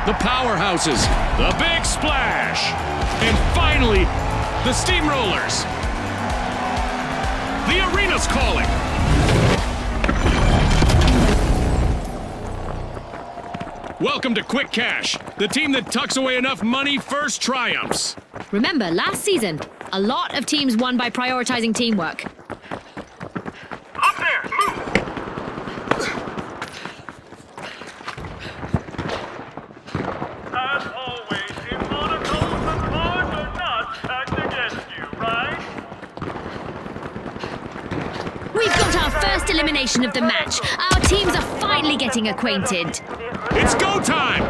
the Powerhouses, the Big Splash, and finally, the Steamrollers. The arena's calling. Welcome to Quick Cash, the team that tucks away enough money first triumphs. Remember, last season, a lot of teams won by prioritizing teamwork. Up there! Move! As always, in Monaco, the cards are not stacked against you, right? We've got our first elimination of the match. Our teams are finally getting acquainted. It's go time!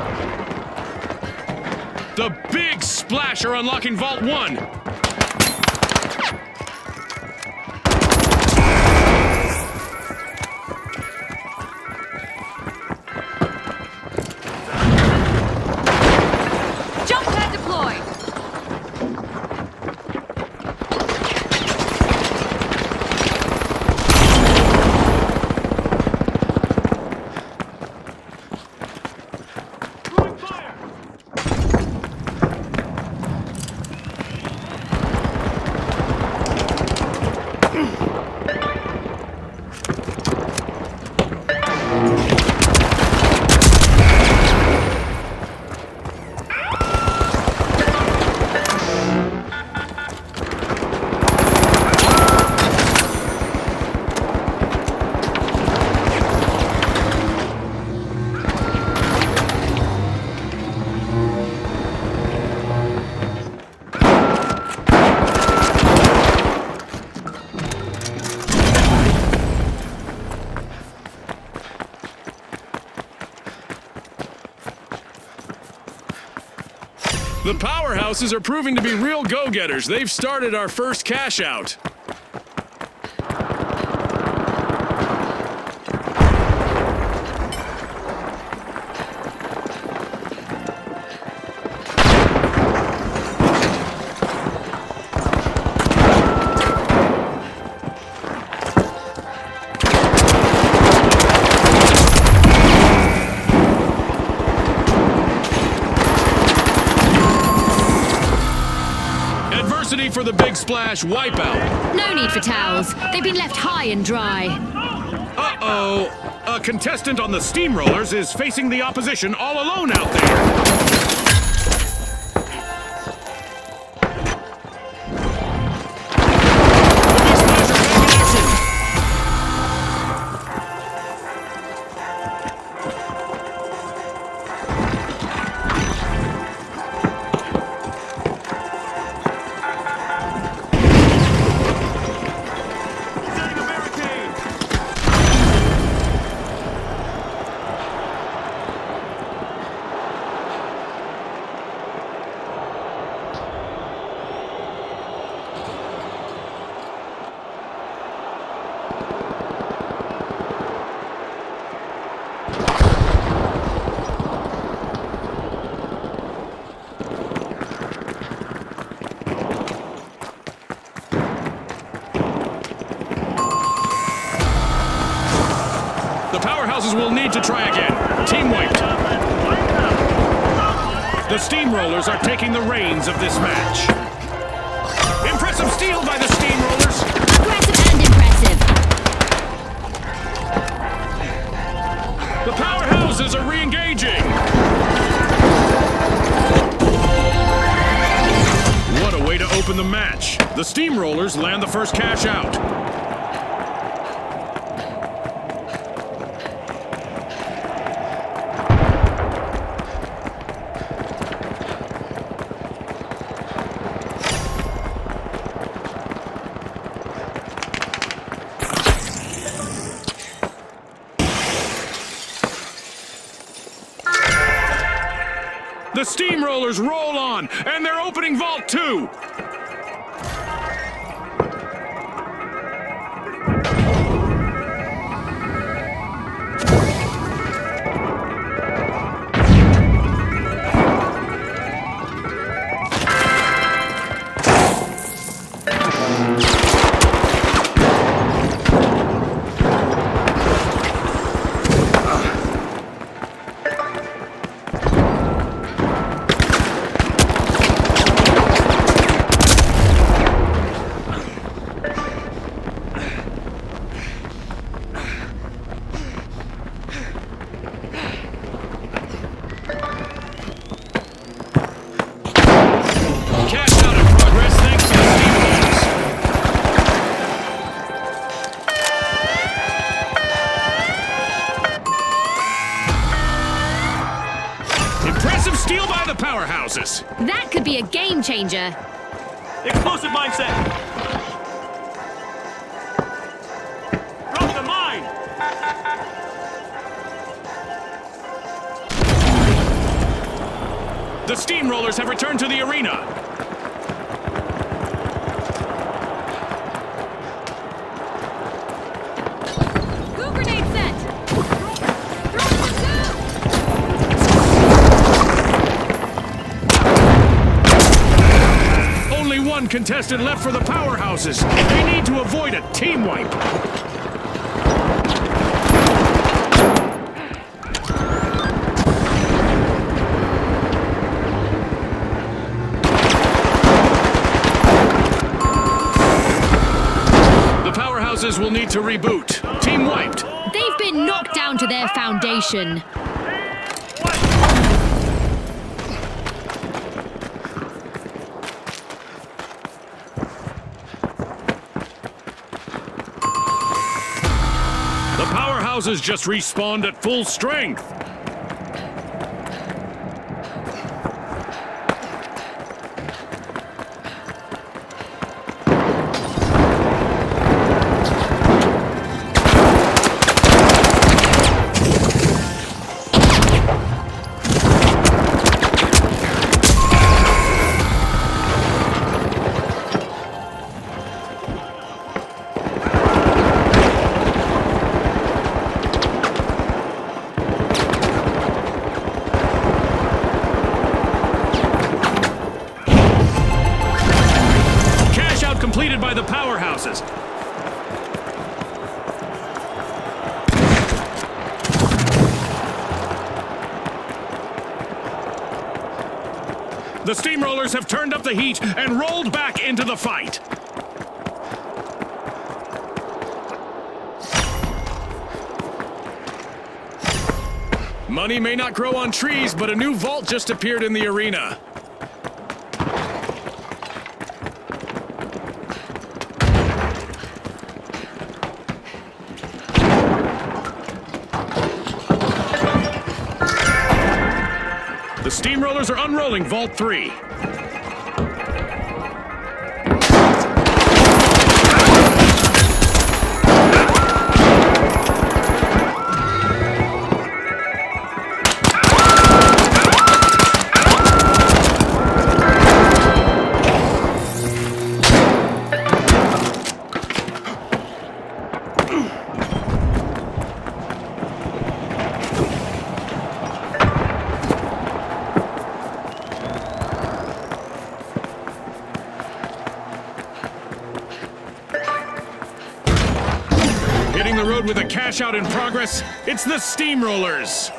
The Big Splash are unlocking Vault 1. Jump pad deployed. Throwing fire! The Powerhouses are proving to be real go-getters. They've started our first cash out. Adversity for the Big Splash wipeout. No need for towels. They've been left high and dry. Uh-oh. A contestant on the Steamrollers is facing the opposition all alone out there. Setting a barricade! The Powerhouses will need to try again. Team wiped. The Steamrollers are taking the reins of this match. Impressive steal by the Steamrollers. Aggressive and impressive. The Powerhouses are re-engaging. What a way to open the match. The Steamrollers land the first cash out. The Steamrollers roll on, and they're opening Vault 2. by the powerhouses. That could be a game changer. Explosive mindset. Drop the mine. The steamrollers have returned to the arena. Go grenade set! Only one contestant left for the powerhouses. They need to avoid a team wipe. The powerhouses will need to reboot. Team wiped. They've been knocked down to their foundation. The powerhouses just respawned at full strength. Completed by the powerhouses. The steamrollers have turned up the heat and rolled back into the fight. Money may not grow on trees, but a new vault just appeared in the arena. The steamrollers are unrolling Vault 3. Hitting the road with a cash out in progress, it's the steamrollers.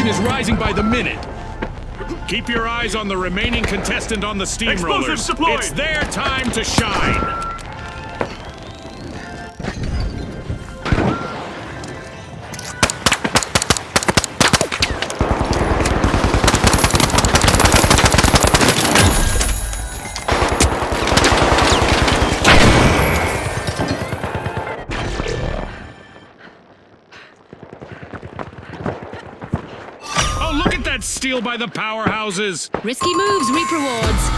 Is rising by the minute. Keep your eyes on the remaining contestant on the steamrollers. Explosives deployed. It's their time to shine. Look at that steal by the powerhouses! Risky moves reap rewards.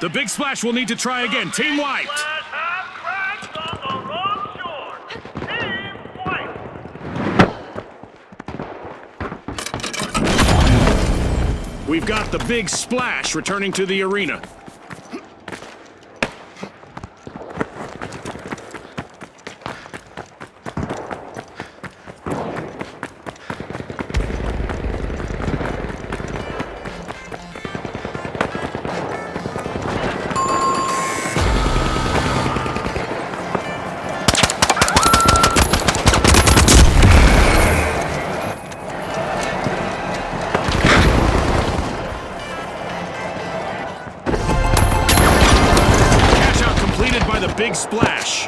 The big splash will need to try again. Team wiped! Flash have crashed on the wrong shore. Team white. We've got the big splash returning to the arena. the Big Splash.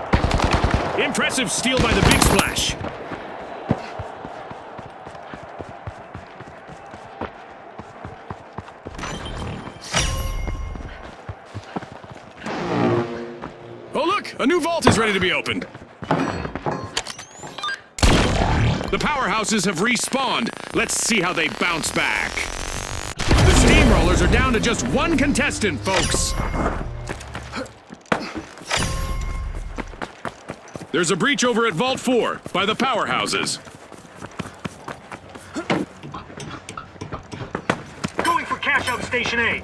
Impressive steal by the Big Splash. Oh look, a new vault is ready to be opened. The powerhouses have respawned. Let's see how they bounce back. The Steamrollers are down to just one contestant, folks. There's a breach over at Vault 4 by the powerhouses. Going for cash out Station A.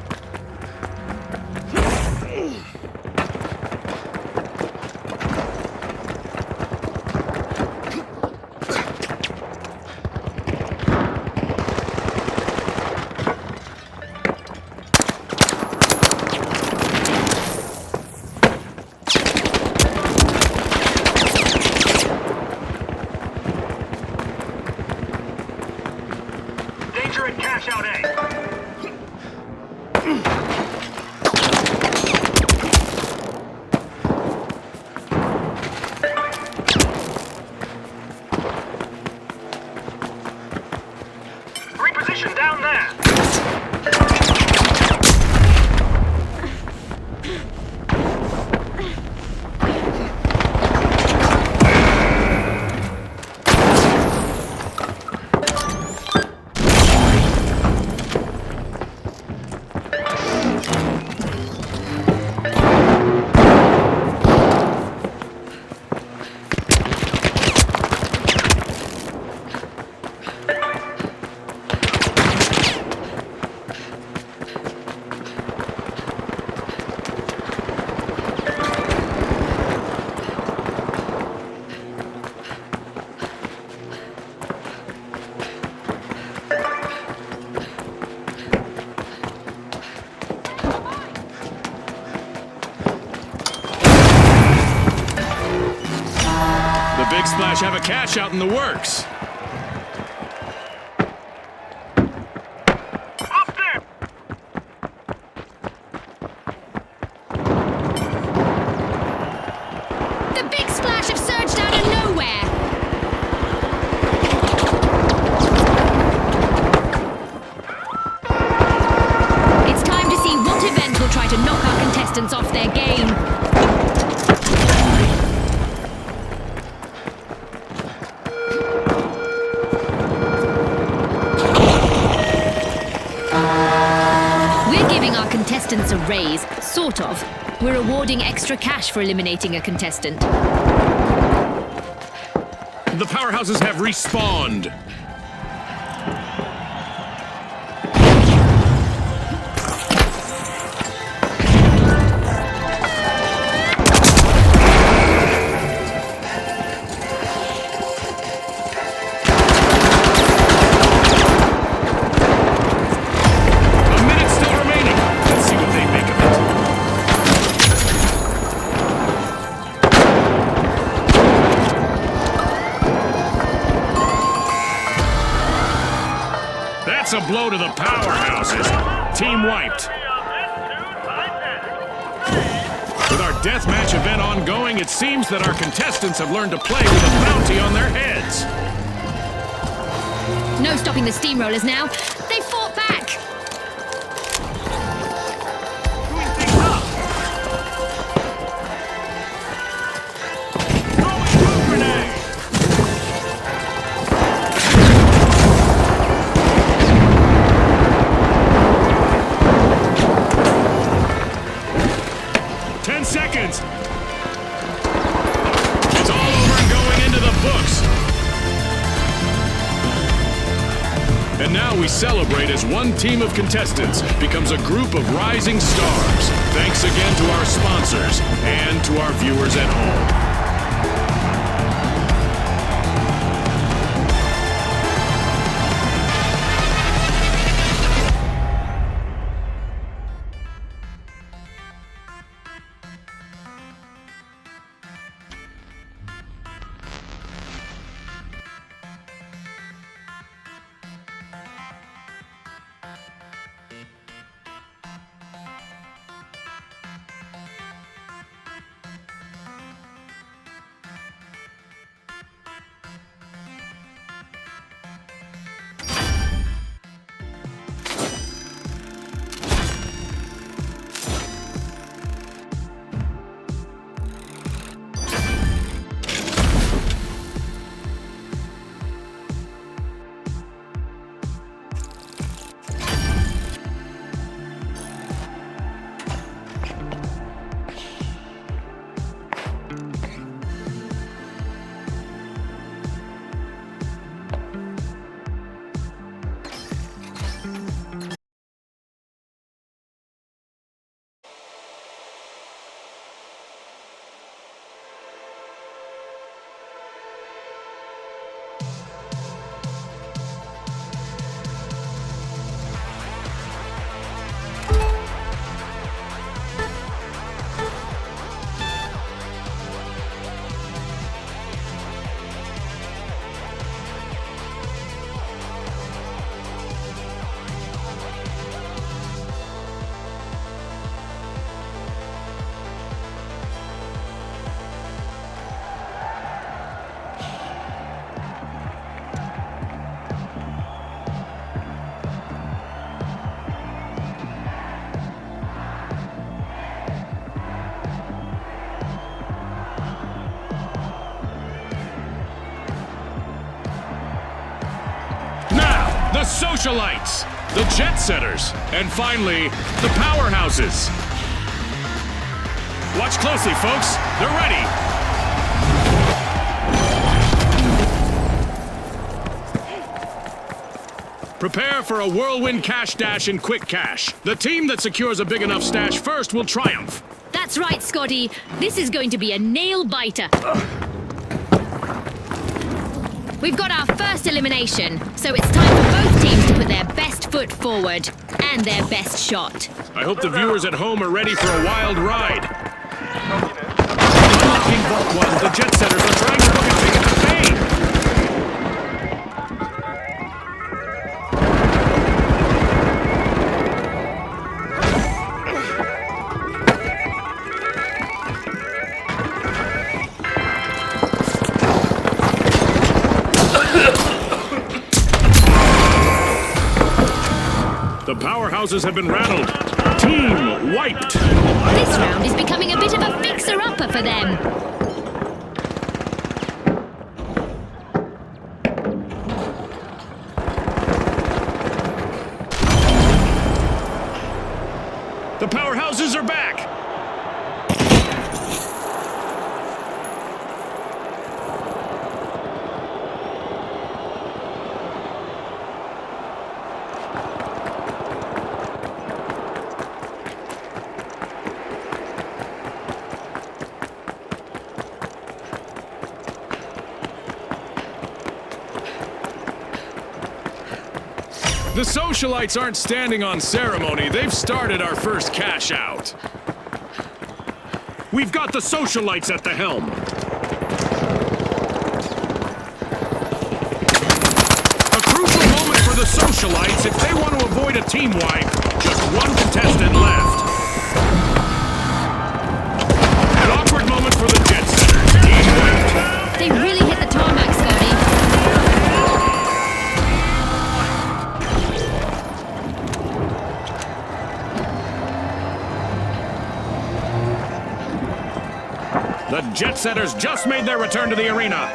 Danger at cash out A. Reposition down there. The Big Splash have a cash out in the works. Up there. The Big Splash have surged out of nowhere. It's time to see what event will try to knock our contestants off their game. We're giving our contestants a raise, sort of. We're awarding extra cash for eliminating a contestant. The powerhouses have respawned. A minute still remaining. Let's see what they make of it. That's a blow to the powerhouses. Team wiped. With our deathmatch event ongoing, it seems that our contestants have learned to play with a bounty on their heads. No stopping the Steamrollers now. They fought back. Doing things up. Throwing food grenade. 10 seconds. It's all over and going into the books. And now we celebrate as one team of contestants becomes a group of rising stars. Thanks again to our sponsors and to our viewers at home. Socialites, the Jet Setters, and finally, the Powerhouses. Watch closely, folks. They're ready. Prepare for a whirlwind cash dash and quick cash. The team that secures a big enough stash first will triumph. That's right, Scotty. This is going to be a nail-biter. We've got our first elimination, so it's time for both teams to put their best foot forward and their best shot. I hope the viewers at home are ready for a wild ride. Unlocking Vault 1, the Jet Setters are trying to book a ticket to fame. The Powerhouses have been rattled. Team wiped. This round is becoming a bit of a fixer-upper for them. The Powerhouses are back. The Socialites aren't standing on ceremony. They've started our first cash out. We've got the Socialites at the helm. A crucial moment for the Socialites if they want to avoid a team wipe. Just one contestant left. An awkward moment for the Jet Setters. Team wiped. They really hit the tarmac, Scotty. The Jet Setters just made their return to the arena.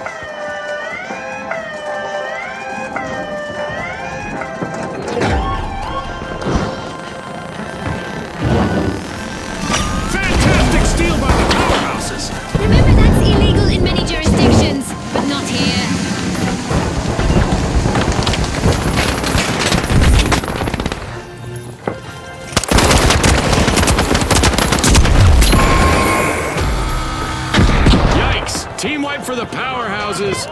Fantastic steal by the Powerhouses. Remember, that's illegal in many jurisdictions, but not here. Team wipe for the Powerhouses.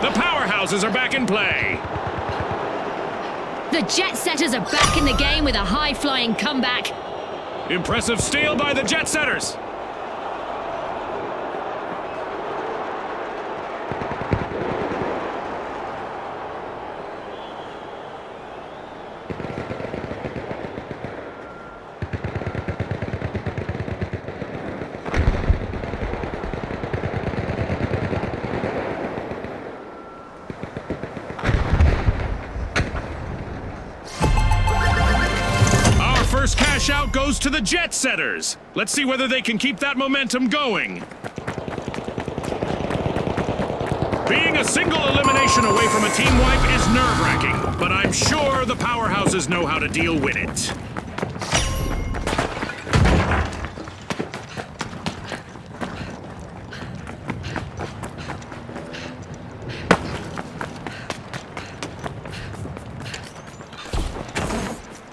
The Powerhouses are back in play. The Jet Setters are back in the game with a high-flying comeback. Impressive steal by the Jet Setters. First cash out goes to the Jet Setters. Let's see whether they can keep that momentum going. Being a single elimination away from a team wipe is nerve-wracking, but I'm sure the Powerhouses know how to deal with it.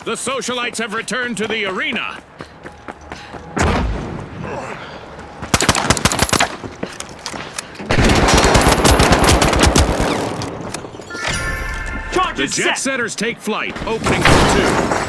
The Socialites have returned to the arena. The Jet Setters take flight, opening for two.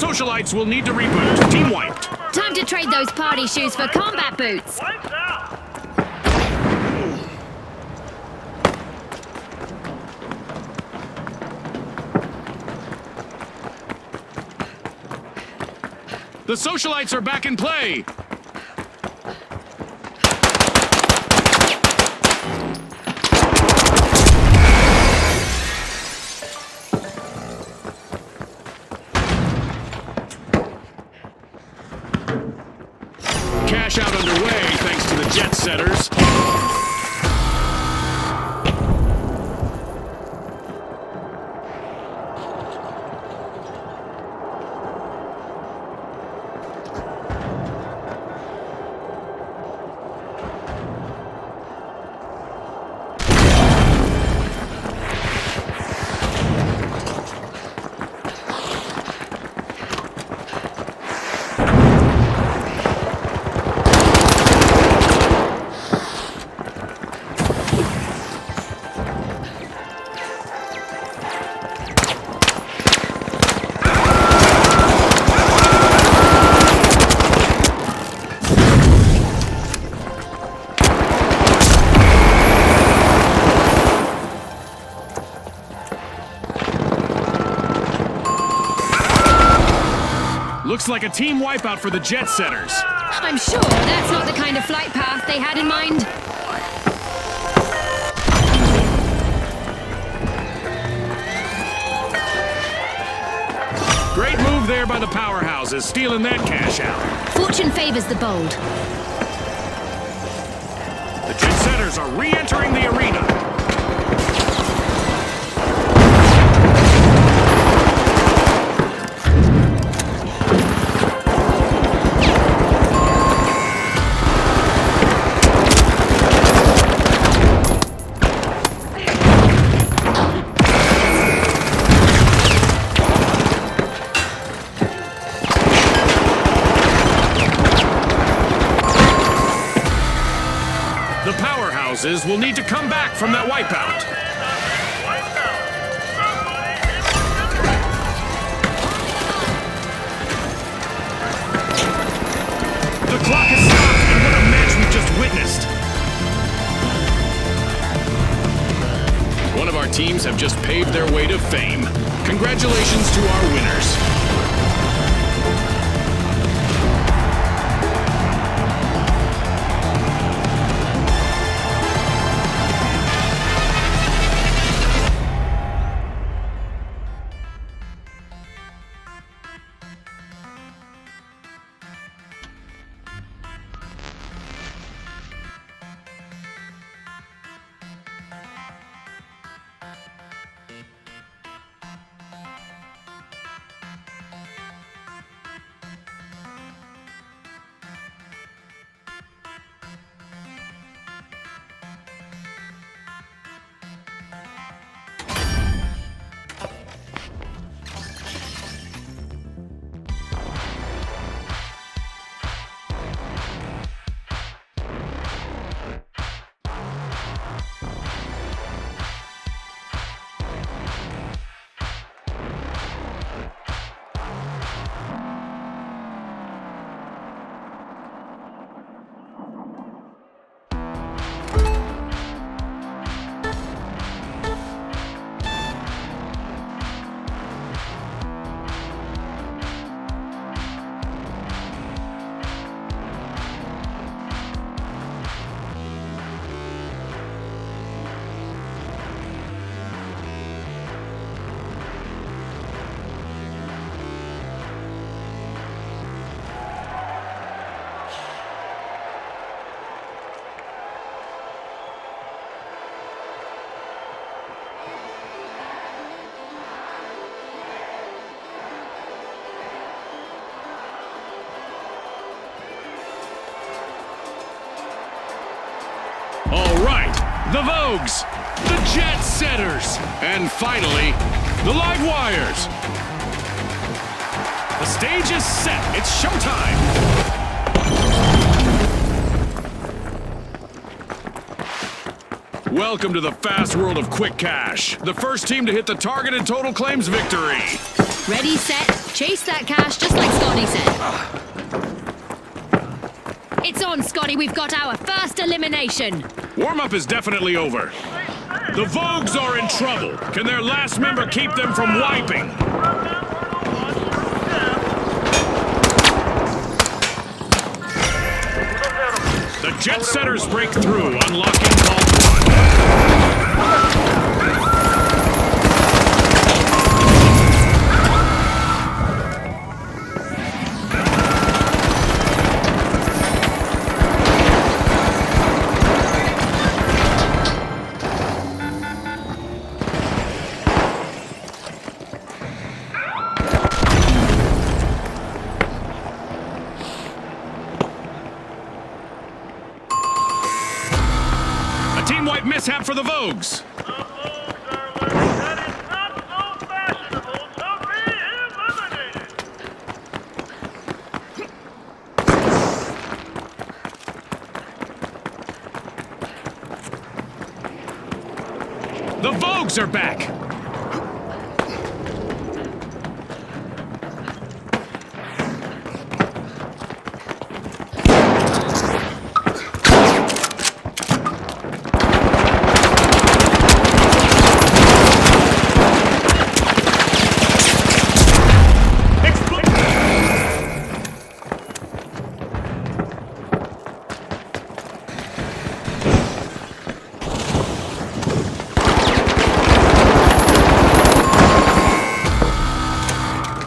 socialites will need to reboot. Team wiped. Time to trade those party shoes for combat boots. Lights out! The socialites are back in play. Cash out underway thanks to the jet setters. Looks like a team wipeout for the jet setters. I'm sure that's not the kind of flight path they had in mind. Great move there by the powerhouses, stealing that cash out. Fortune favors the bold. The jet setters are re-entering the arena. The powerhouses will need to come back from that wipeout. Lights out! The clock has stopped, and what a match we just witnessed. One of our teams have just paved their way to fame. Congratulations to our winners. All right, the Vogues, the Jet Setters, and finally, the Live Wires. The stage is set. It's showtime. Welcome to the fast world of Quick Cash. The first team to hit the targeted total claims victory. Ready, set, chase that cash just like Scotty said. It's on, Scotty. We've got our first elimination. Warm-up is definitely over. The Vogues are in trouble. Can their last member keep them from wiping? The Jet Setters break through, unlocking Vault 1. Team wipe mishap for the Vogues. The Vogues are learning that it's not so fashionable to be eliminated. The Vogues are back.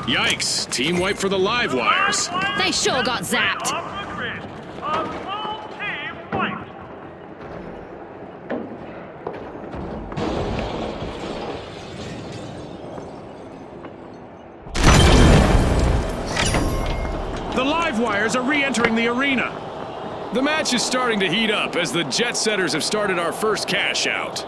Yikes, team wipe for the live wires. They sure got zapped. Off the grid. A full team wiped. The live wires are re-entering the arena. The match is starting to heat up as the Jet Setters have started our first cash out.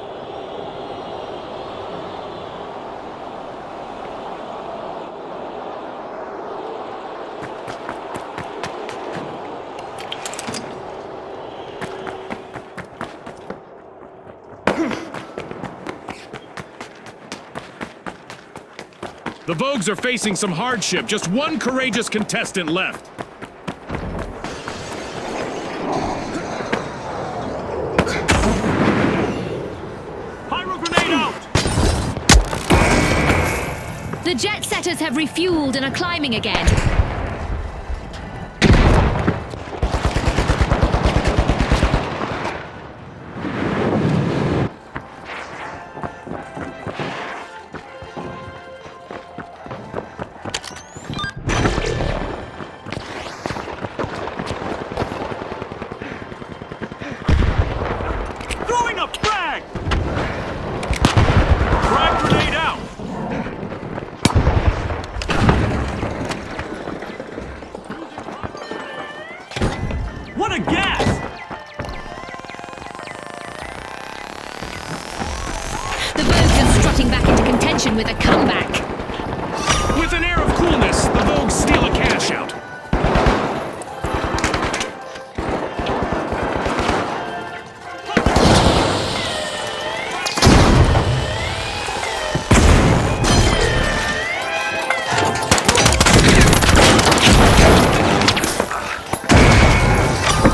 The Vogues are facing some hardship. Just one courageous contestant left. Pyro grenade out. The Jet Setters have refueled and are climbing again. Throwing a frag. Frag grenade out. What a gas! The Vogues are strutting back into contention with a comeback. With an air of coolness, the Vogues steal a cash out.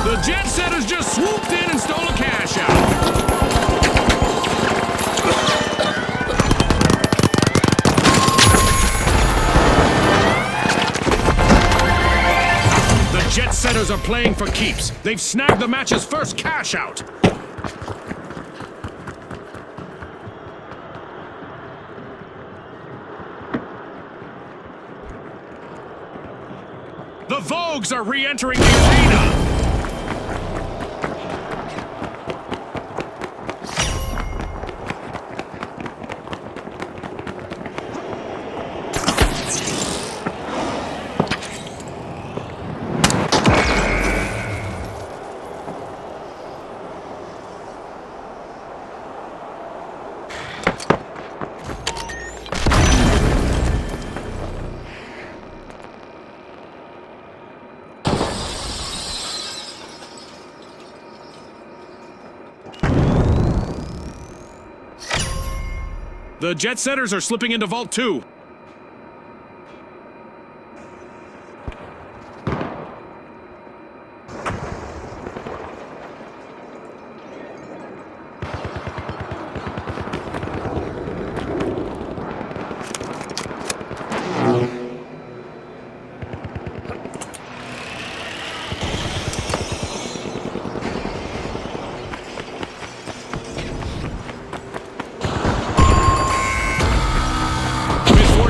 The Jet Setters just swooped in and stole a cash out. The Jet Setters are playing for keeps. They've snagged the match's first cash out. The Vogues are re-entering the arena. The Jet Setters are slipping into Vault 2.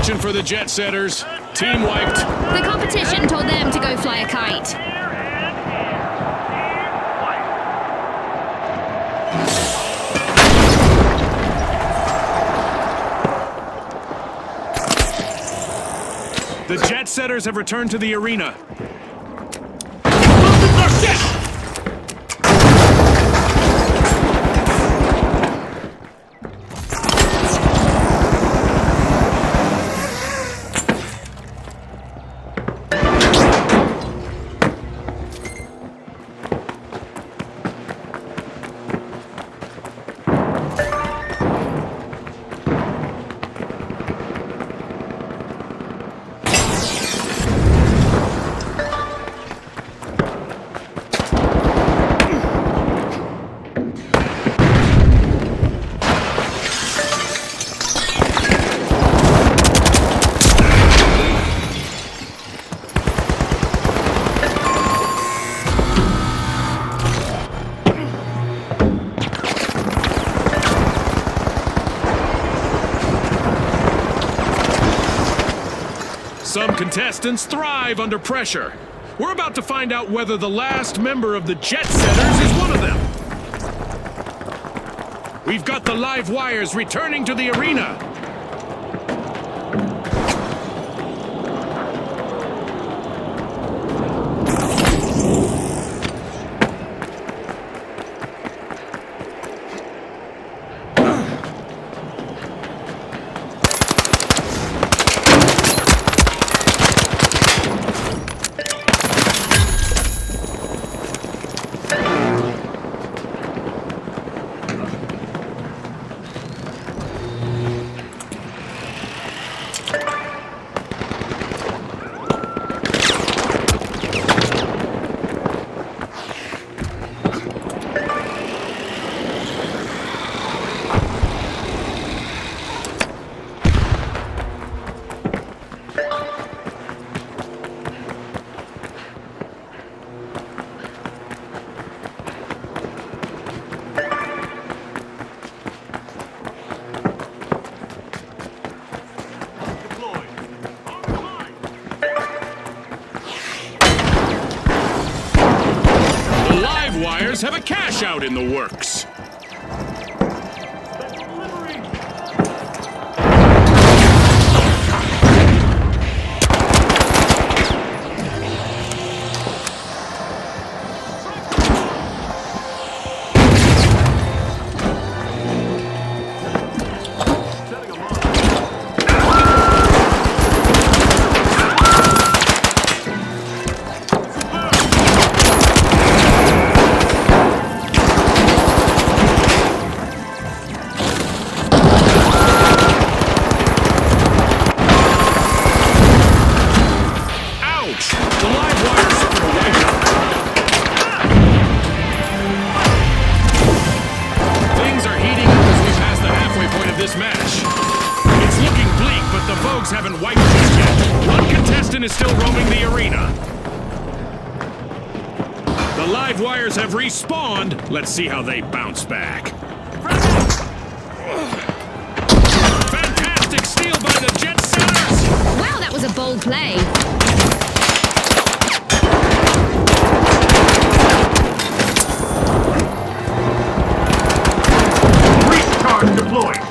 fortune for the Jet Setters. Team wiped. The competition told them to go fly a kite. Here and here. Team white. The Jet Setters have returned to the arena. Some contestants thrive under pressure. We're about to find out whether the last member of the Jet Setters is one of them. We've got the live wires returning to the arena. Have a cash out in the works. Haven't wiped just yet. One contestant is still roaming the arena. The live wires have respawned. Let's see how they bounce back. Fantastic steal by the Jet Setters! Wow, that was a bold play. Recharge deployed.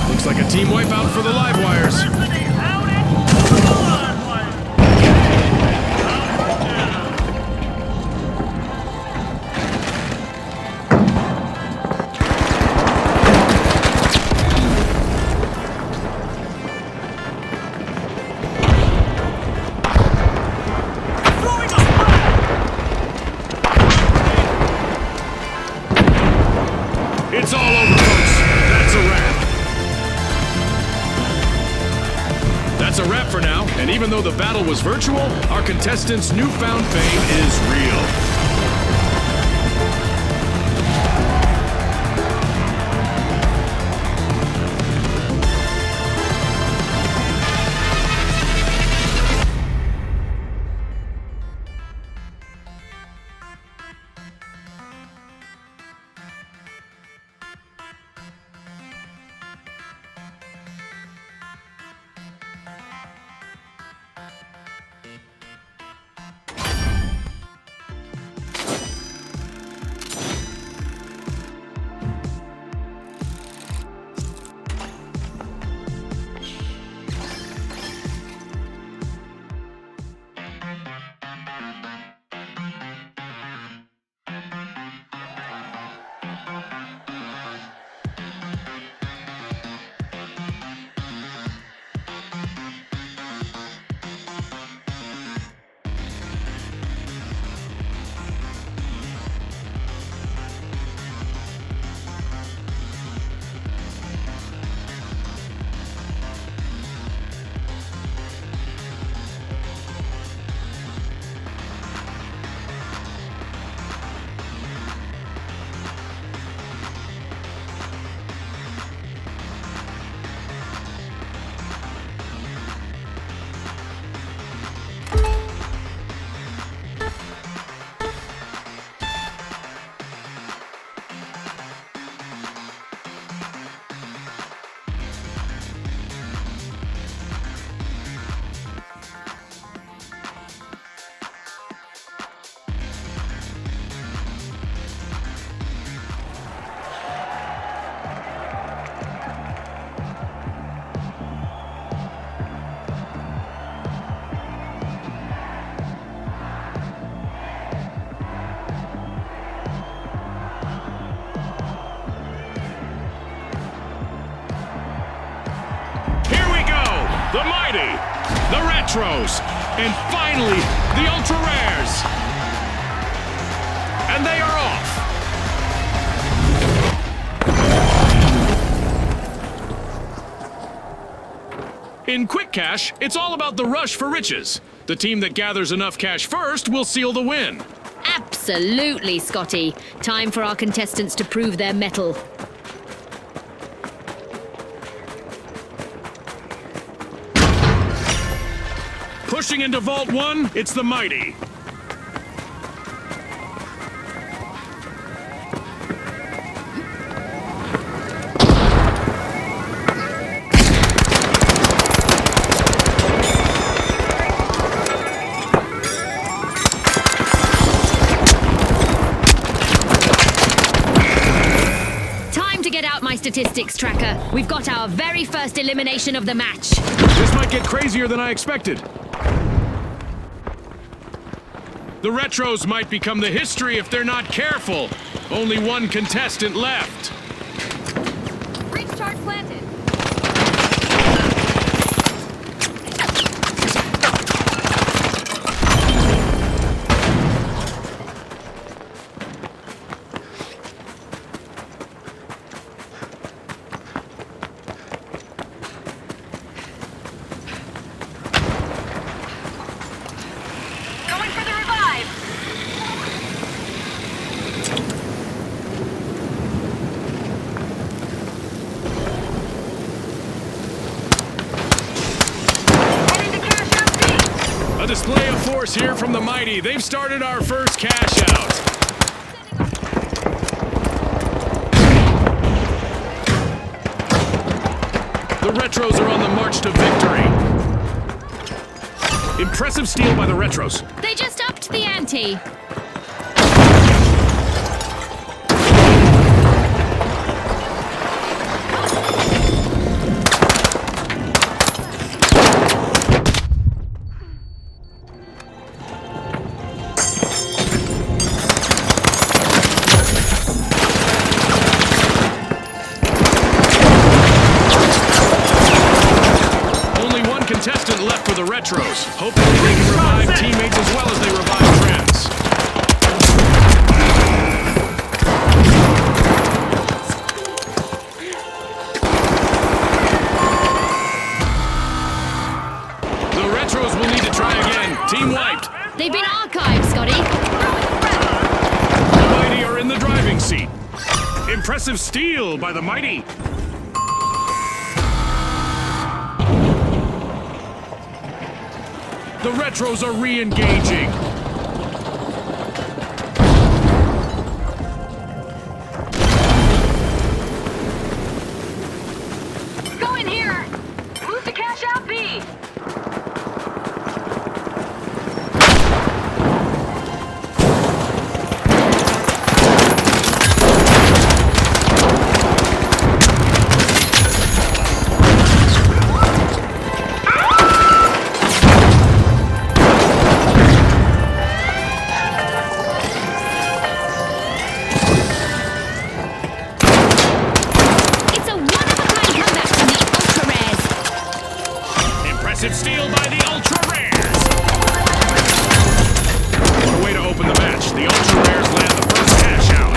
Looks like a team wipeout for the live wires. It's all over, folks. That's a wrap. That's a wrap for now, and even though the battle was virtual, our contestants' newfound fame is real. the Mighty, the Retros, and finally, the Ultra Rares. And they are off. In Quick Cash, it's all about the rush for riches. The team that gathers enough cash first will seal the win. Absolutely, Scotty. Time for our contestants to prove their mettle. Pushing into Vault 1, it's the Mighty. Time to get out my statistics tracker. We've got our very first elimination of the match. This might get crazier than I expected. The Retros might become the history if they're not careful. Only one contestant left. Breach charge planted. Going for the revive! Heading to Cash Out B! A display of force here from the Mighty. They've started our first cash out. The Retros are on the march to victory. Impressive steal by the Retros. They just upped the ante. Only one contestant left for the Retros. Hopefully they can revive teammates as well as they revive friends. The Retros will need to try again. Team wiped. They've been archived, Scotty. The Mighty are in the driving seat. Impressive steal by the Mighty. The Retros are re-engaging. Go in here! Move to Cash Out B! It's a one-of-a-kind comeback from the Ultra Rares. Impressive steal by the Ultra Rares. What a way to open the match. The Ultra Rares land the first cash out.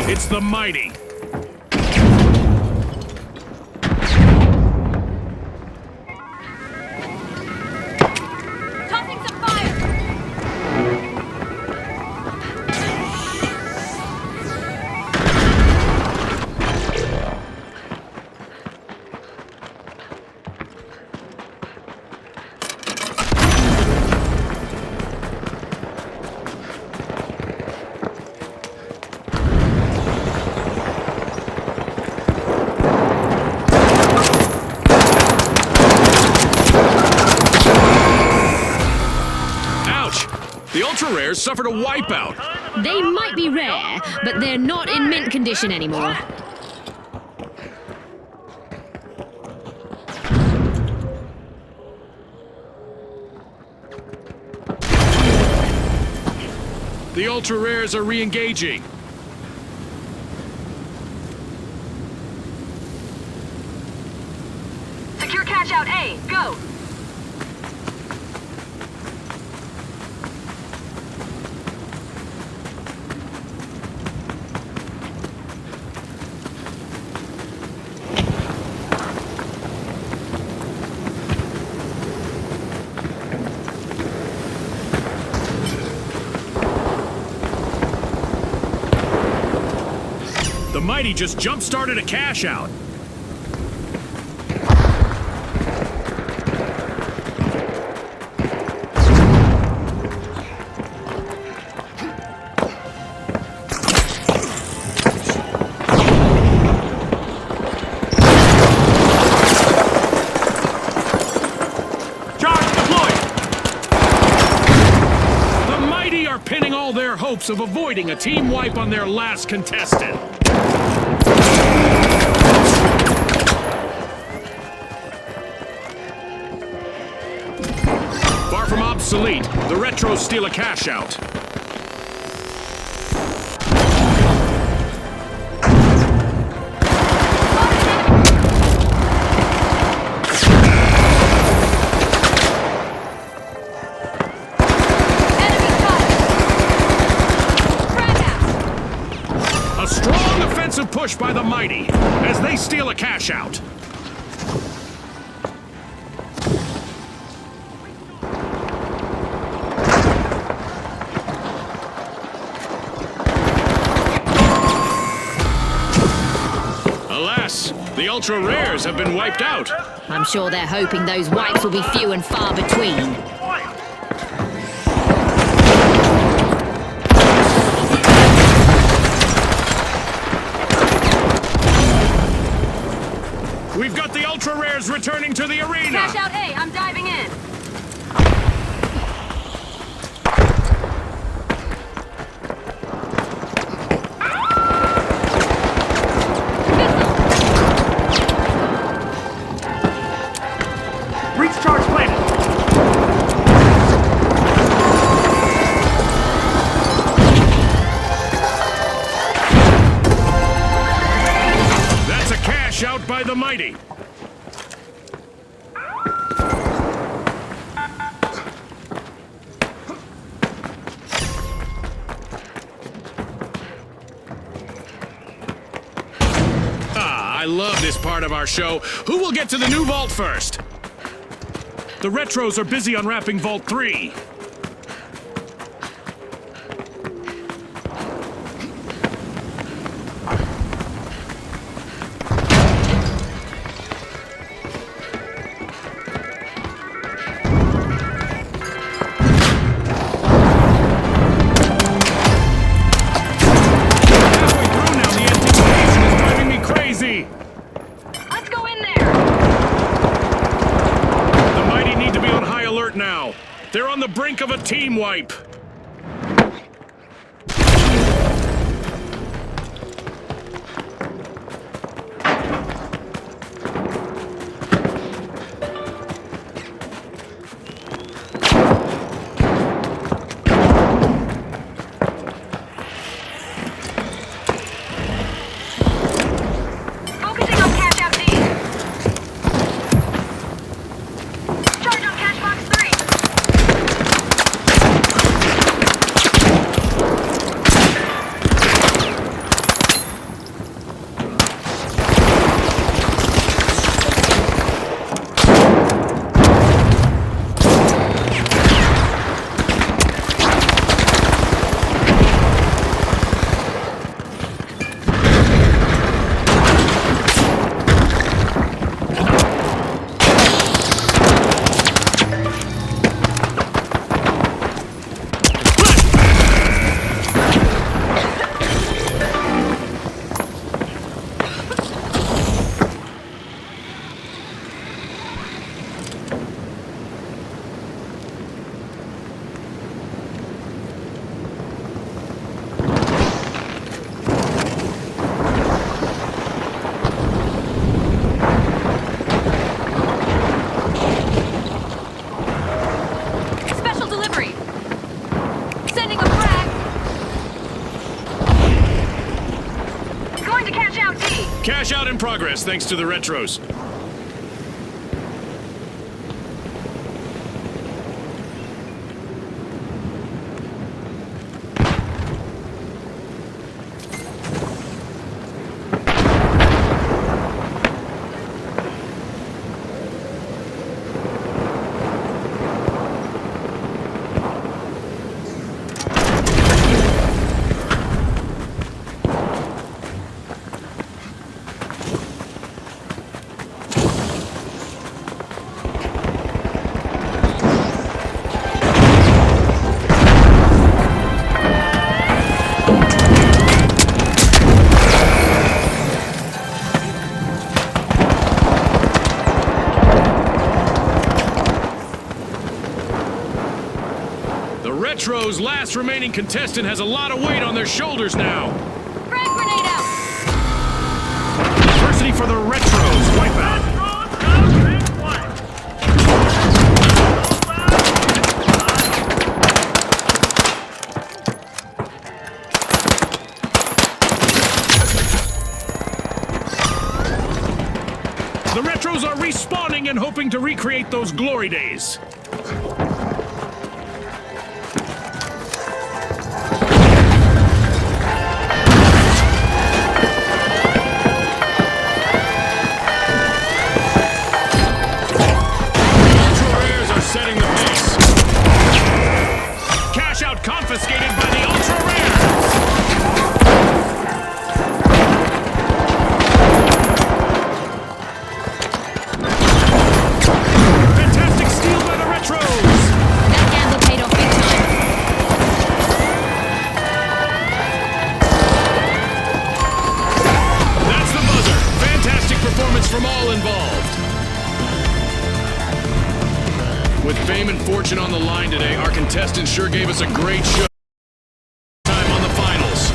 It's the Mighty. Tossing some fire! Ouch! The Ultra Rares suffered a wipeout. They might be rare, but they're not in mint condition anymore. The Ultra Rares are re-engaging. Secure cash out A. Go! The Mighty just jump-started a cash out. Charge deployed! The Mighty are pinning all their hopes of avoiding a team wipe on their last contestant. Far from obsolete, the Retros steal a cash out. Enemy spotted! Frag out! A strong offensive push by the Mighty as they steal a cash out. Alas, the Ultra Rares have been wiped out. I'm sure they're hoping those wipes will be few and far between. We've got the Ultra Rares returning to the arena. Cash out A. I'm diving in. Breach charge planted. That's a cash out by the Mighty. I love this part of our show. Who will get to the new vault first? The Retros are busy unwrapping Vault 3. Halfway through now, the anticipation is driving me crazy. Let's go in there! The Mighty need to be on high alert now. They're on the brink of a team wipe. Focusing on cash out D. Charge on cash box 3. out D. Cash out in progress thanks to the retros. Retro's last remaining contestant has a lot of weight on their shoulders now. Frag grenade out. Adversity for the Retros. Wipe out. Retros have been wiped. The Retros are respawning and hoping to recreate those glory days. Confiscated by the Ultra Rares! Fantastic steal by the Retros! That gamble paid off big time. That's the buzzer! Fantastic performance from all involved. With fame and fortune on the line today, our contestants sure gave us a great show. Time on the finals.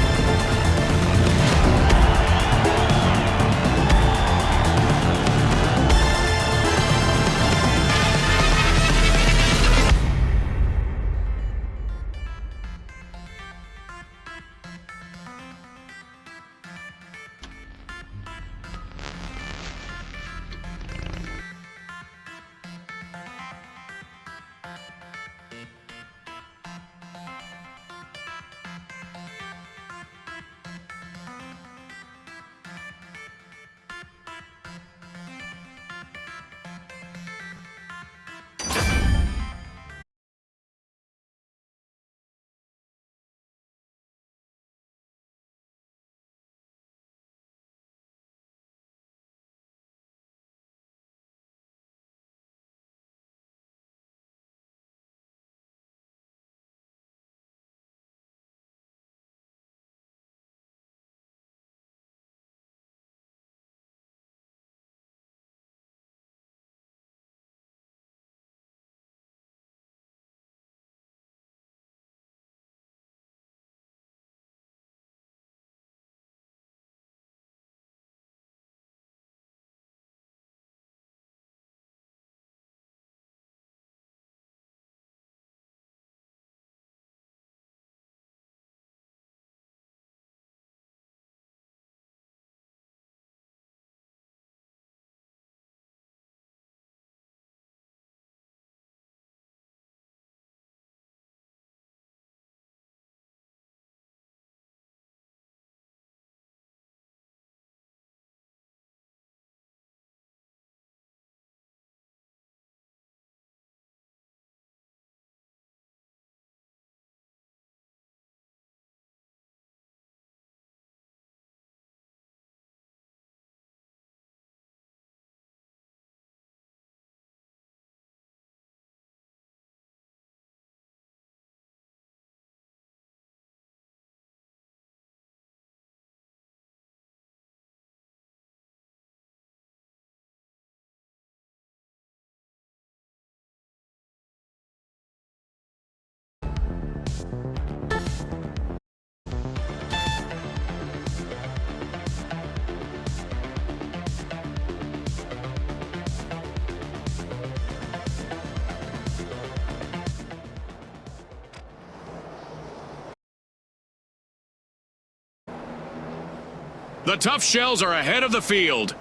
The tough shells are ahead of the field.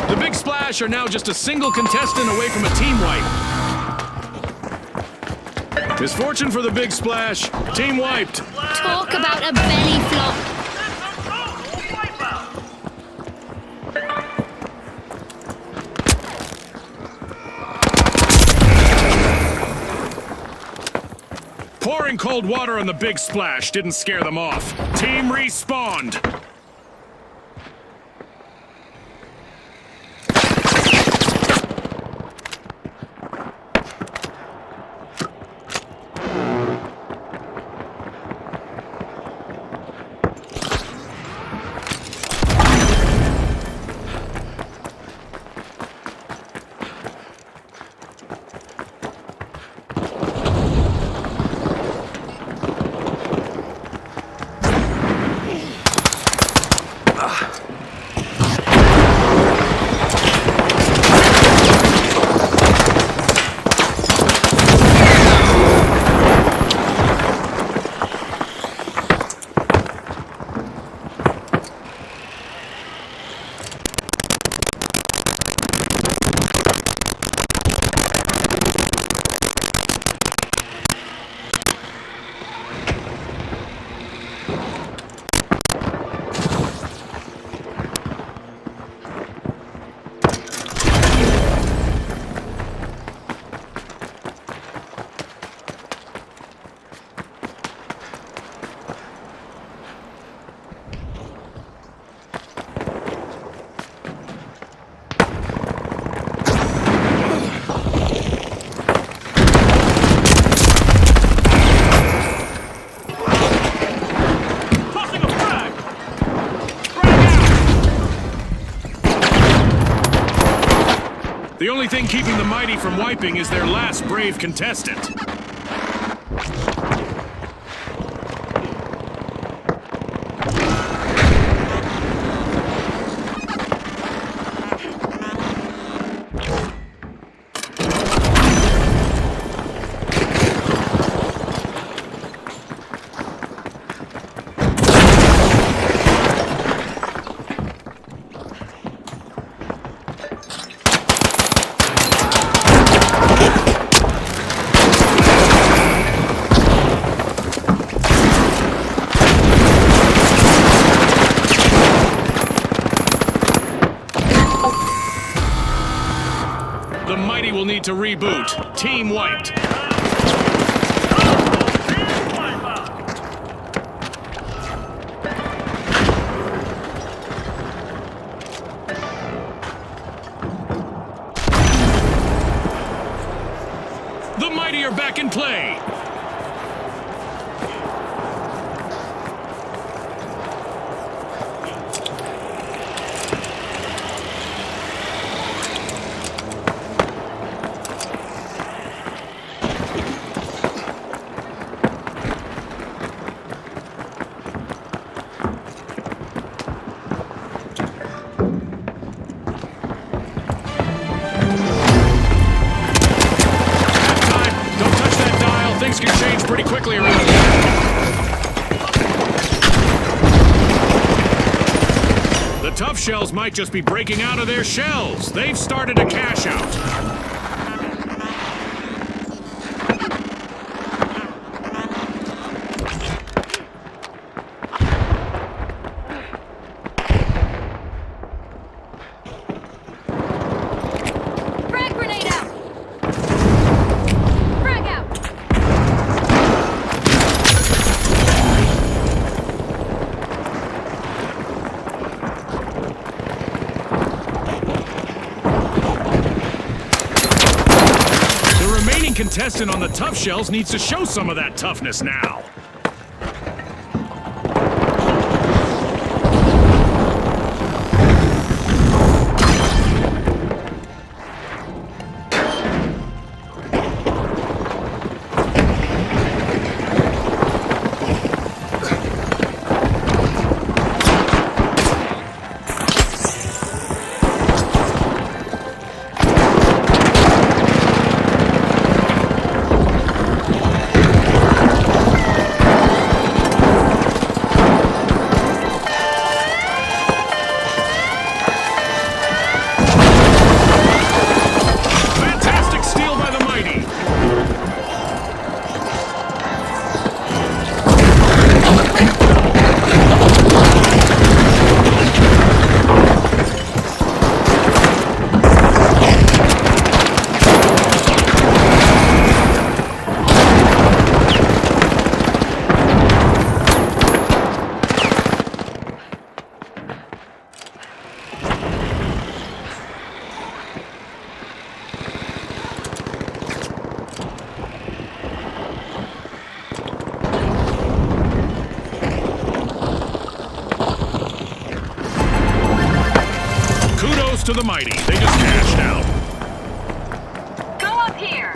The Big Splash are now just a single contestant away from a team wipe. Misfortune for the Big Splash. Team wiped. Talk about a belly flop. That's a total wipeout. Pouring cold water on the Big Splash didn't scare them off. Team respawned. The only thing keeping the Mighty from wiping is their last brave contestant. The Mighty will need to reboot. Team wiped. The Mighty are back in play. Things can change pretty quickly around here. The Tough Shells might just be breaking out of their shells. They've started a cash out. Frag grenade out! Frag out! Contestant on the Tough Shells needs to show some of that toughness now. To the Mighty. They just cashed out. Go up here!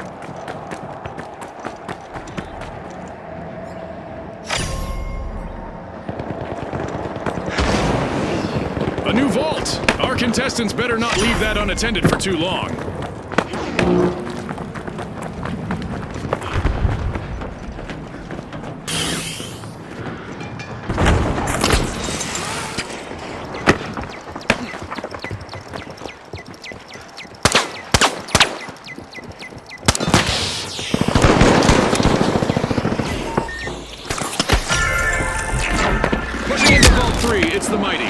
A new vault. Our contestants better not leave that unattended for too long. It's the Mighty.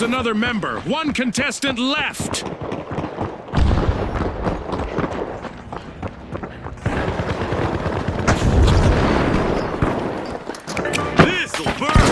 Another member. One contestant left. This'll burn.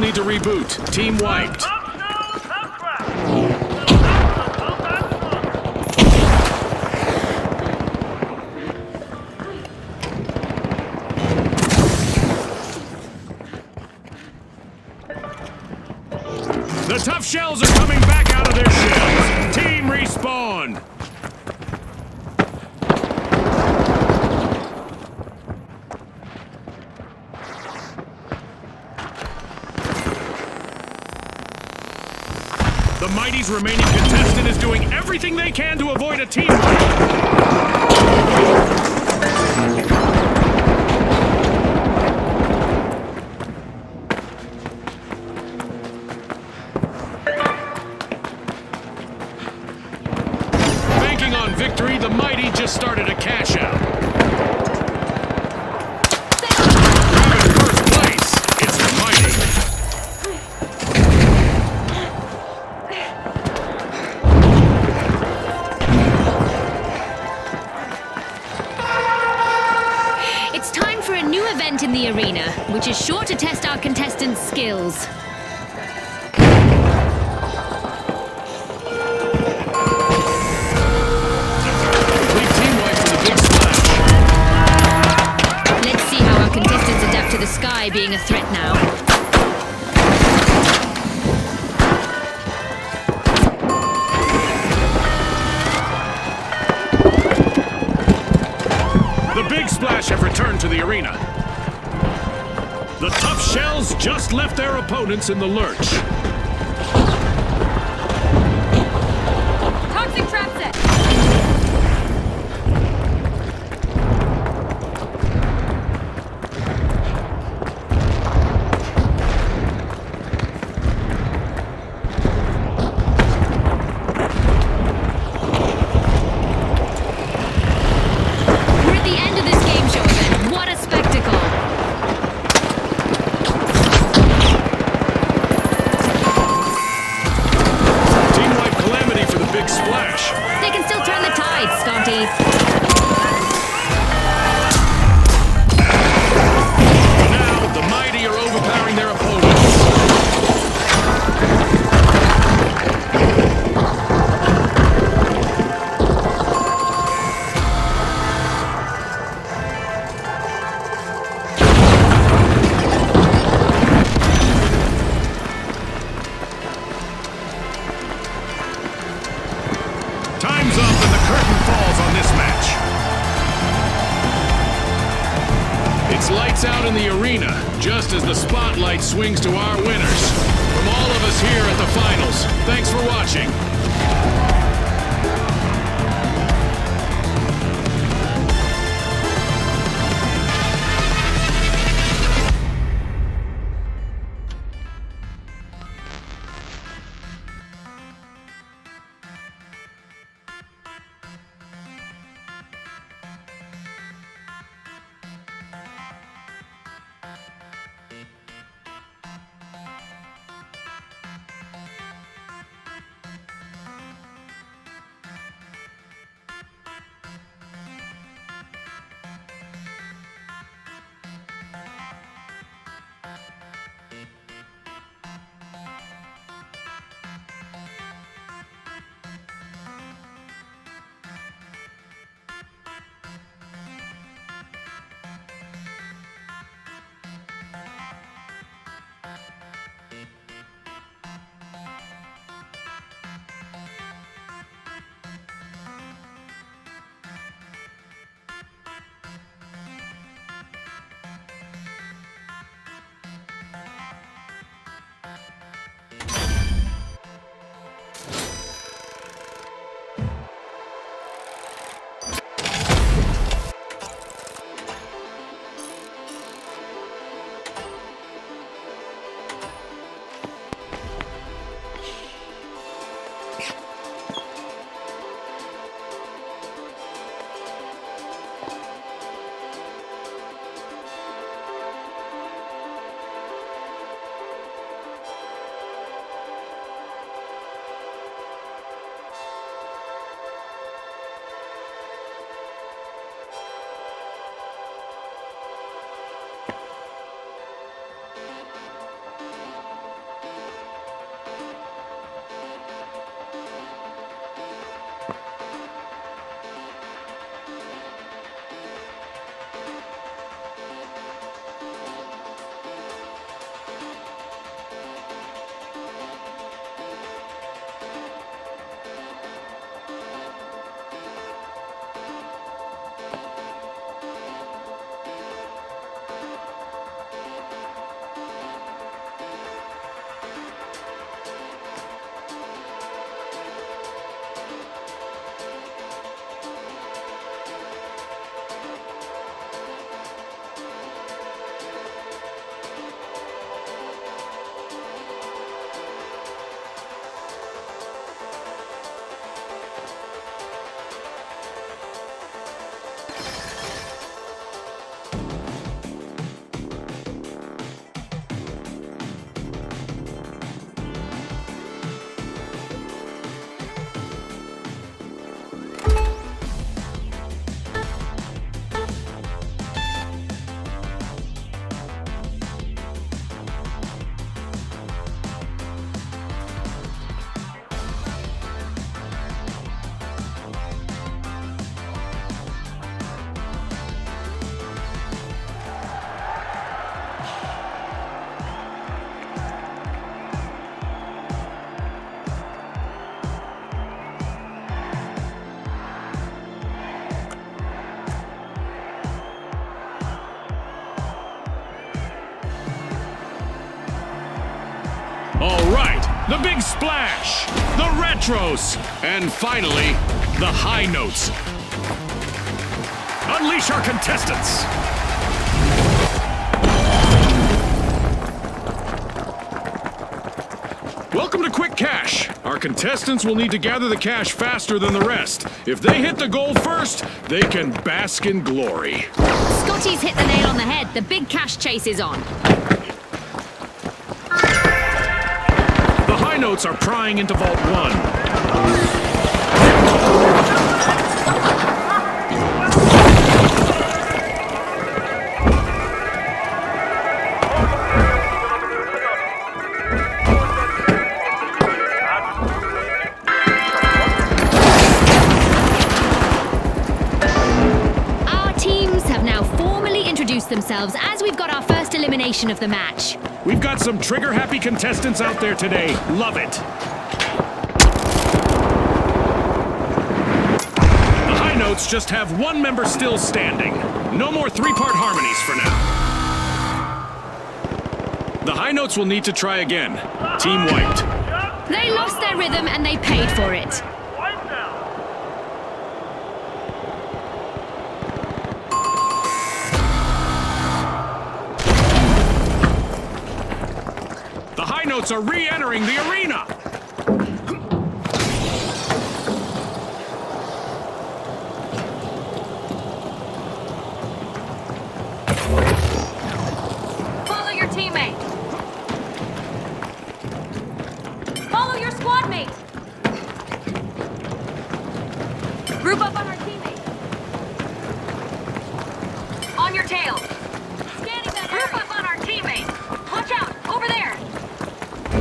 need to reboot. Team wiped. Top shells have cracked. The Titans will back stronger. The tough shells are coming back out of their shells. Team respawn. The Mighty's remaining contestant is doing everything they can to avoid a team wipe. Banking on victory, the Mighty just started a cash out. Grabbing first place, it's the Mighty. It's time for a new event in the arena, which is sure to test our contestants' skills. Complete team wipe for the Big Splash. Let's see how our contestants adapt to the sky being a threat now. The Big Splash have returned to the arena. The tough shells just left their opponents in the lurch. Toxic trap set. We're at the end of this game show event. What a spectacle! Team wipe calamity for the Big Splash. They can still turn the tide, Scotty. For now, the Mighty are overpowering their opponents. Time's up and the curtain falls on this match. It's lights out in the arena, just as the spotlight swings to our winners. From all of us here at the finals, thanks for watching. All right, the big splash, the retros, and finally, the high notes. Unleash our contestants. Welcome to Quick Cash. Our contestants will need to gather the cash faster than the rest. If they hit the goal first, they can bask in glory. Scotty's hit the nail on the head. The big cash chase is on. The high notes are prying into Vault 1. Themselves as we've got our first elimination of the match. We've got some trigger-happy contestants out there today. Love it. The high notes just have one member still standing. No more three-part harmonies for now. The high notes will need to try again. Team wiped. They lost their rhythm and they paid for it. Wiped out. The high notes are re-entering the arena. Follow your teammate. Follow your squad mate. Group up on our teammate. On your tail. Scanning that area. Group up on our teammate. Watch out, over there. The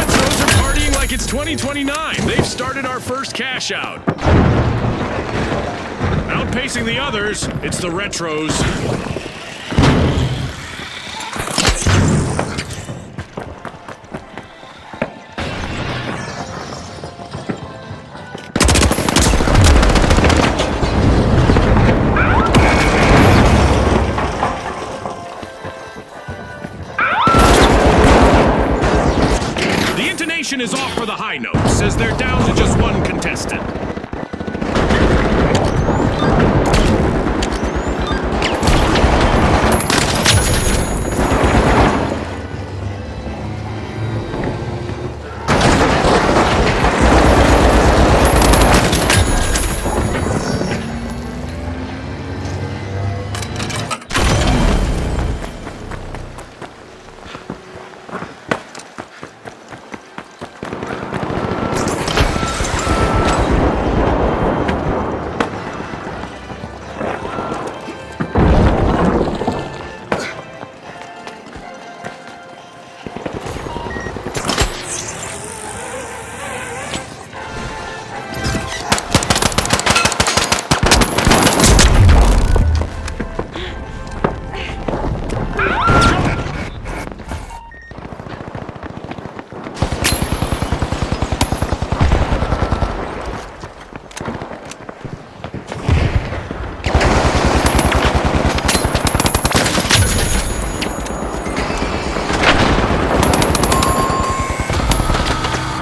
Retros are partying like it's 2029. They've started our first cash out. Outpacing the others, it's the Retros. The intonation is off for the high notes, as they're down to just one contestant.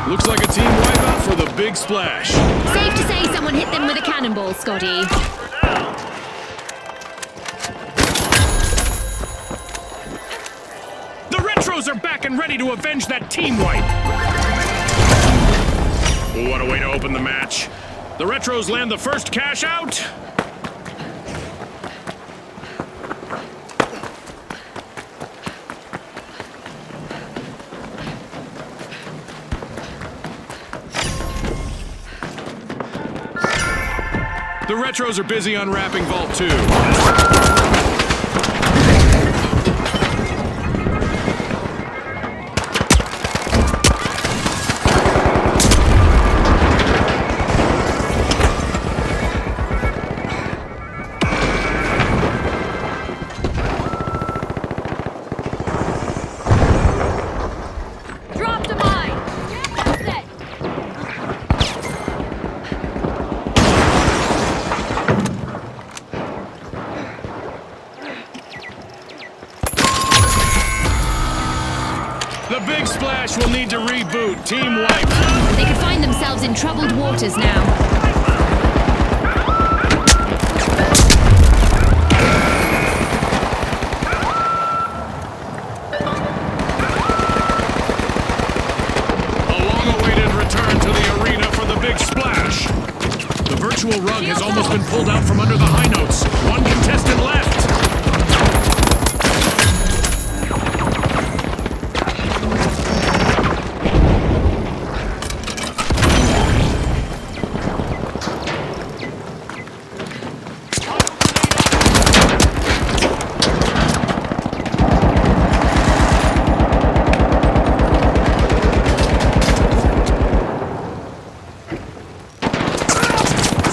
Looks like a team wipeout for the big splash. Safe to say someone hit them with a cannonball, Scotty. The Retros are back and ready to avenge that team wipe. What a way to open the match. The Retros land the first cash out. The Retros are busy unwrapping Vault 2. Drop the mine. Set. Splash will need to reboot. Team wiped. They could find themselves in troubled waters now. A long-awaited return to the arena for the Big Splash. The virtual rug has almost been pulled out from under the high notes. One contestant left.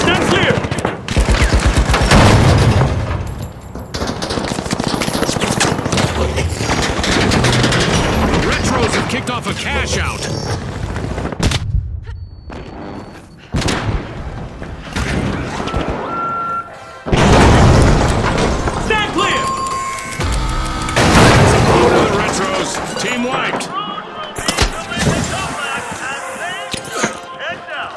Stand clear! The Retros have kicked off a cash out. Stand clear! Go to the Retros. Team wiped. Head down.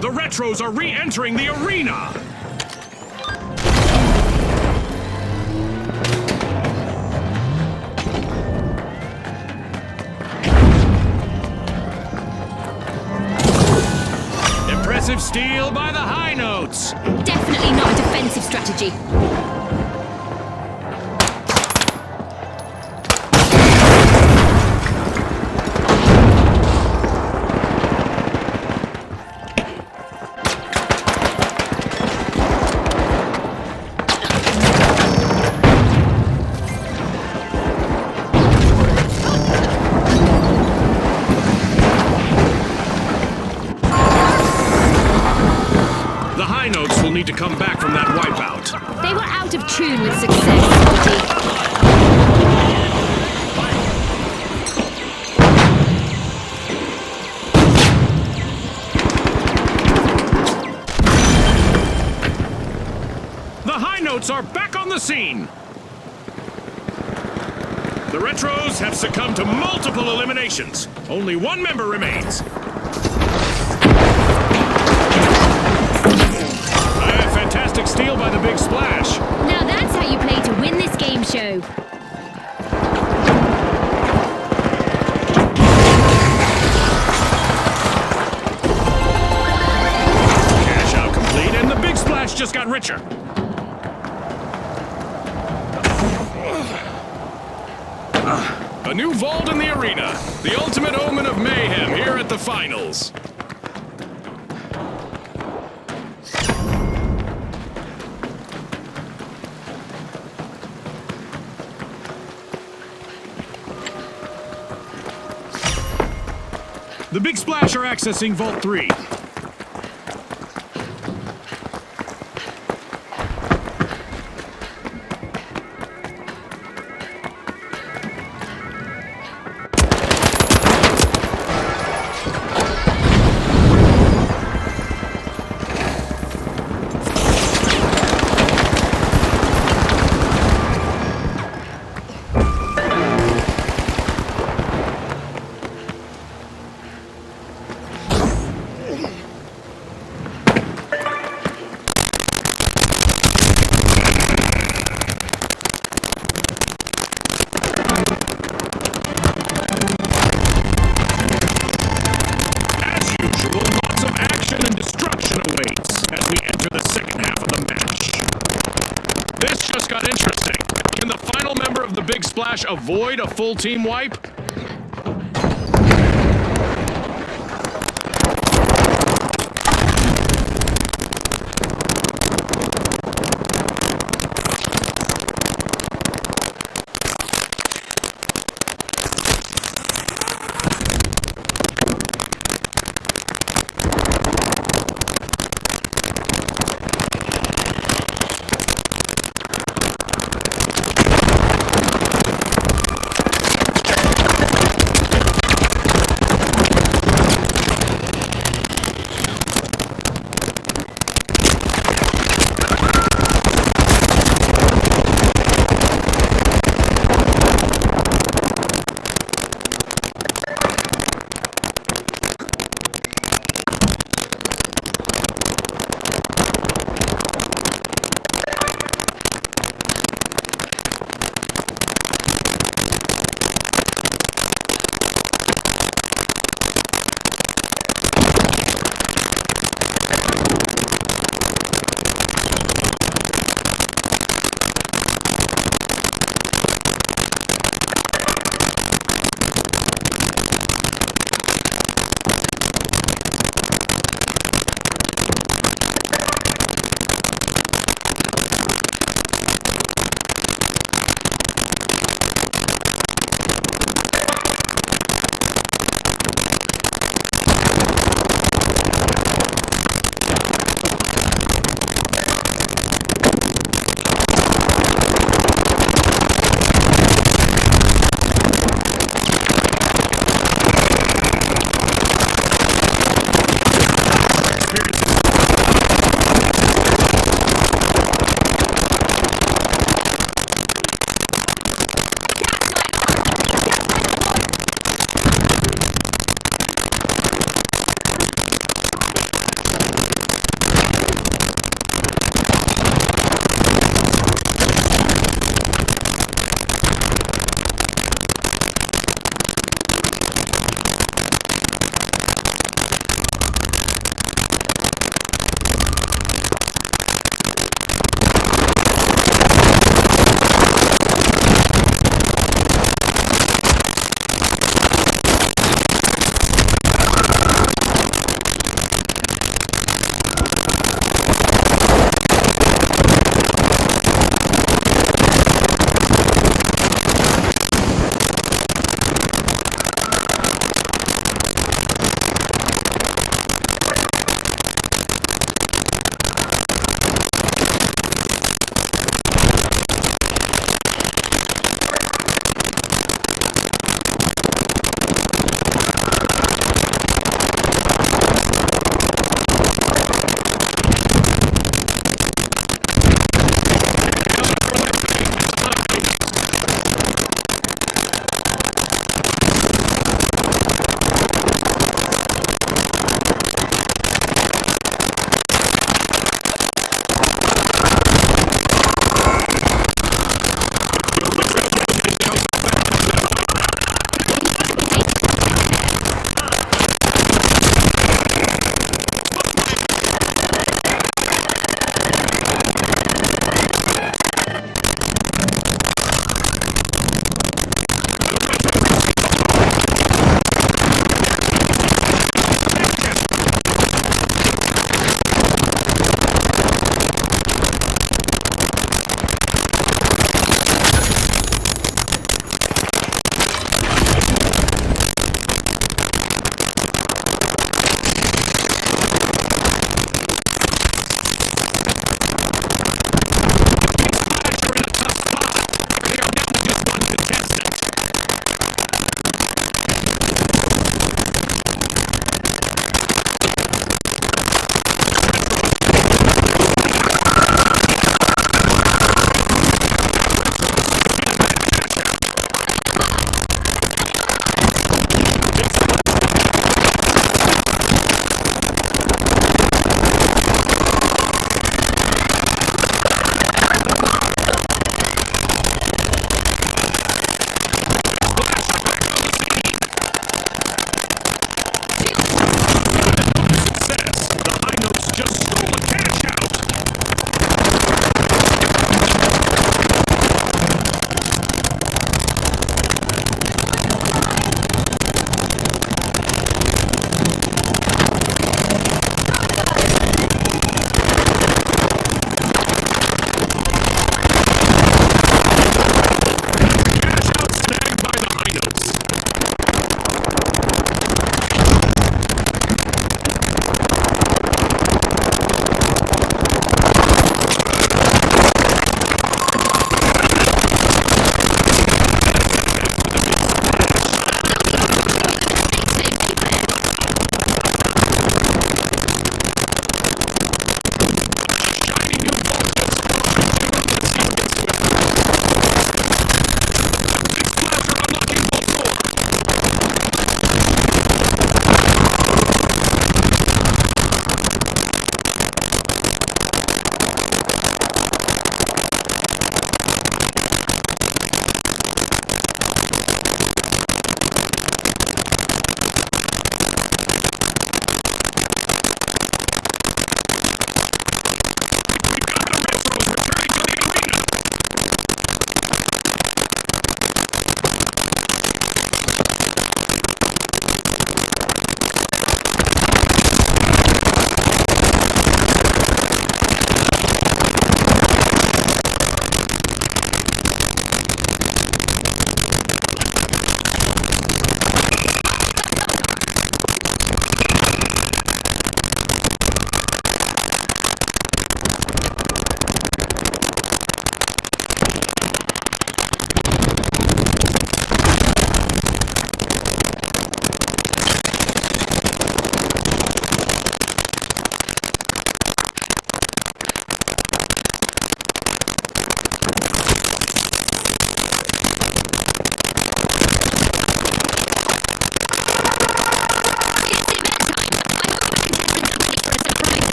The Retros are re-entering the arena. Impressive steal by the high notes. Definitely not a defensive strategy. The high notes will need to come back from that wipeout. They were out of tune with success, Scotty. The high notes are back on the scene. The Retros have succumbed to multiple eliminations. Only one member remains. A fantastic steal by the Big Splash. Now that's how you play to win this game show. Cash out complete, and the Big Splash just got richer. A new vault in the arena. The ultimate omen of mayhem here at the finals. The Big Splash are accessing Vault 3. Big Splash avoid a full team wipe?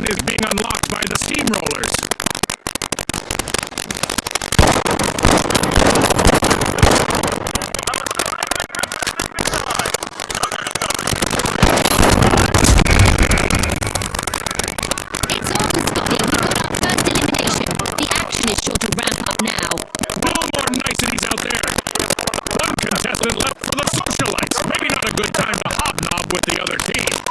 one is being unlocked by the steamrollers. It's on, Scotty. We got our first elimination. The action is sure to ramp up now. No more niceties out there. One contestant left for the socialites. Maybe not a good time to hobnob with the other team.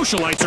socialites